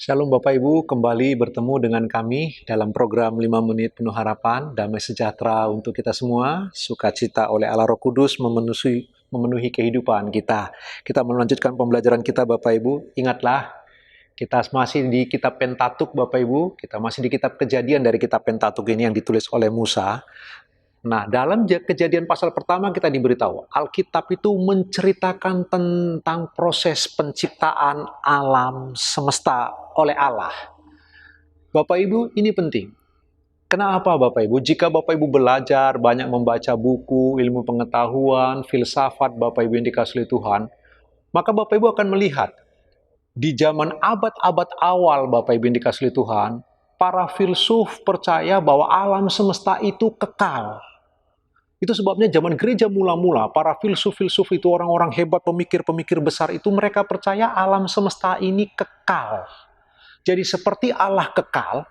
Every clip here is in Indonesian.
Shalom Bapak Ibu, kembali bertemu dengan kami dalam program 5 Menit Penuh Harapan, Damai Sejahtera untuk kita semua, sukacita oleh Allah Roh Kudus memenuhi kehidupan kita. Kita melanjutkan pembelajaran kita Bapak Ibu, ingatlah kita masih di kitab Pentatuk Bapak Ibu, kita masih di kitab Kejadian dari kitab Pentatuk ini yang ditulis oleh Musa. Nah, dalam Kejadian pasal pertama kita diberitahu, Alkitab itu menceritakan tentang proses penciptaan alam semesta oleh Allah. Bapak Ibu, ini penting. Kenapa Bapak Ibu? Jika Bapak Ibu belajar, banyak membaca buku, ilmu pengetahuan, filsafat Bapak Ibu yang dikasihi Tuhan, maka Bapak Ibu akan melihat, di zaman abad-abad awal Bapak Ibu yang dikasihi Tuhan, para filsuf percaya bahwa alam semesta itu kekal. Itu sebabnya zaman gereja mula-mula, para filsuf-filsuf itu, orang-orang hebat, pemikir-pemikir besar itu, mereka percaya alam semesta ini kekal. Jadi seperti Allah kekal,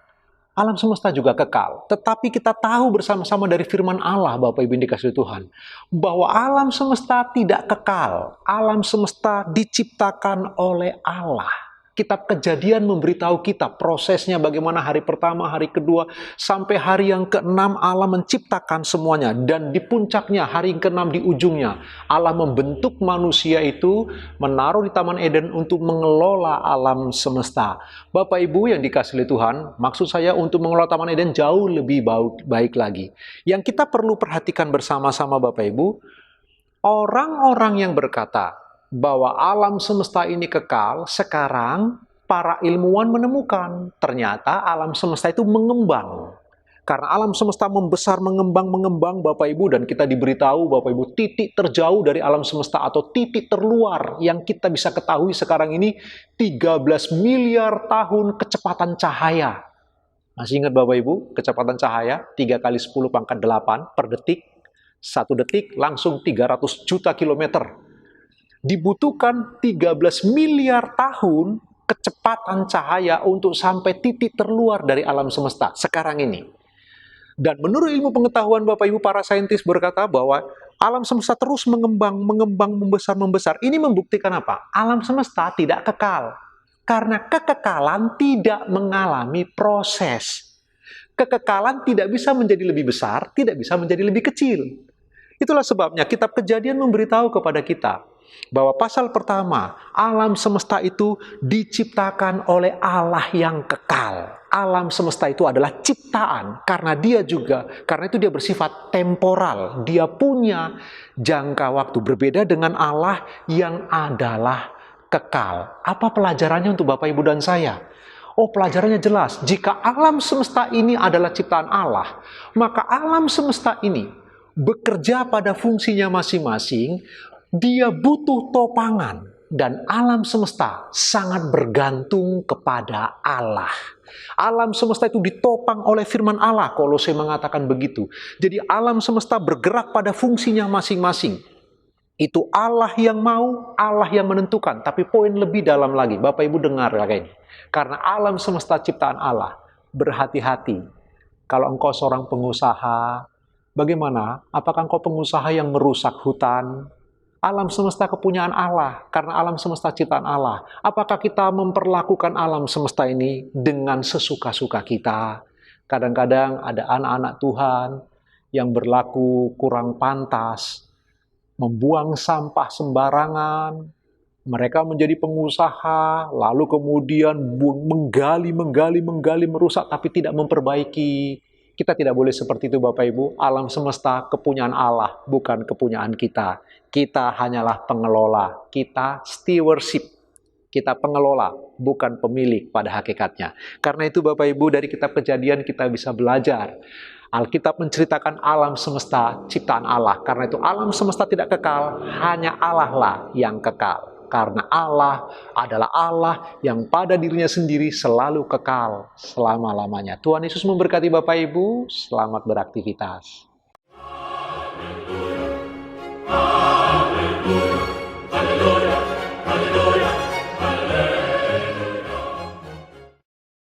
alam semesta juga kekal. Tetapi kita tahu bersama-sama dari firman Allah, Bapak Ibu yang dikasihi Tuhan, bahwa alam semesta tidak kekal. Alam semesta diciptakan oleh Allah. Kitab Kejadian memberitahu kita prosesnya bagaimana hari pertama, hari kedua, sampai hari yang ke-6 Allah menciptakan semuanya. Dan di puncaknya, hari ke-6 di ujungnya, Allah membentuk manusia itu, menaruh di Taman Eden untuk mengelola alam semesta. Bapak Ibu yang dikasihi Tuhan, maksud saya untuk mengelola Taman Eden jauh lebih baik lagi. Yang kita perlu perhatikan bersama-sama Bapak Ibu, orang-orang yang berkata bahwa alam semesta ini kekal, sekarang para ilmuwan menemukan ternyata alam semesta itu mengembang. Karena alam semesta membesar, mengembang Bapak Ibu, dan kita diberitahu Bapak Ibu, titik terjauh dari alam semesta atau titik terluar yang kita bisa ketahui sekarang ini 13 miliar tahun kecepatan cahaya. Masih ingat Bapak Ibu, kecepatan cahaya 3 kali 10 pangkat 8 per detik. 1 detik langsung 300 juta kilometer. Dibutuhkan 13 miliar tahun kecepatan cahaya untuk sampai titik terluar dari alam semesta sekarang ini. Dan menurut ilmu pengetahuan Bapak Ibu, para saintis berkata bahwa alam semesta terus mengembang, membesar. Ini membuktikan apa? Alam semesta tidak kekal. Karena kekekalan tidak mengalami proses. Kekekalan tidak bisa menjadi lebih besar, tidak bisa menjadi lebih kecil. Itulah sebabnya kitab Kejadian memberitahu kepada kita bahwa pasal pertama, alam semesta itu diciptakan oleh Allah yang kekal. Alam semesta itu adalah ciptaan karena itu dia bersifat temporal. Dia punya jangka waktu, berbeda dengan Allah yang adalah kekal. Apa pelajarannya untuk Bapak Ibu dan saya? Oh, pelajarannya jelas. Jika alam semesta ini adalah ciptaan Allah, maka alam semesta ini bekerja pada fungsinya masing-masing, dia butuh topangan. Dan alam semesta sangat bergantung kepada Allah. Alam semesta itu ditopang oleh firman Allah, Kolose mengatakan begitu. Jadi alam semesta bergerak pada fungsinya masing-masing. Itu Allah yang mau, Allah yang menentukan. Tapi poin lebih dalam lagi, Bapak Ibu dengar lagi ini. Karena alam semesta ciptaan Allah, berhati-hati. Kalau engkau seorang pengusaha, bagaimana? Apakah engkau pengusaha yang merusak hutan? Alam semesta kepunyaan Allah, karena alam semesta ciptaan Allah. Apakah kita memperlakukan alam semesta ini dengan sesuka-suka kita? Kadang-kadang ada anak-anak Tuhan yang berlaku kurang pantas, membuang sampah sembarangan. Mereka menjadi pengusaha, lalu kemudian menggali, merusak, tapi tidak memperbaiki. Kita tidak boleh seperti itu Bapak Ibu. Alam semesta kepunyaan Allah, bukan kepunyaan kita. Kita hanyalah pengelola. Kita stewardship. Kita pengelola, bukan pemilik pada hakikatnya. Karena itu Bapak Ibu, dari kitab Kejadian kita bisa belajar. Alkitab menceritakan alam semesta ciptaan Allah. Karena itu alam semesta tidak kekal, hanya Allah lah yang kekal. Karena Allah adalah Allah yang pada dirinya sendiri selalu kekal selama-lamanya. Tuhan Yesus memberkati Bapak Ibu, selamat beraktivitas.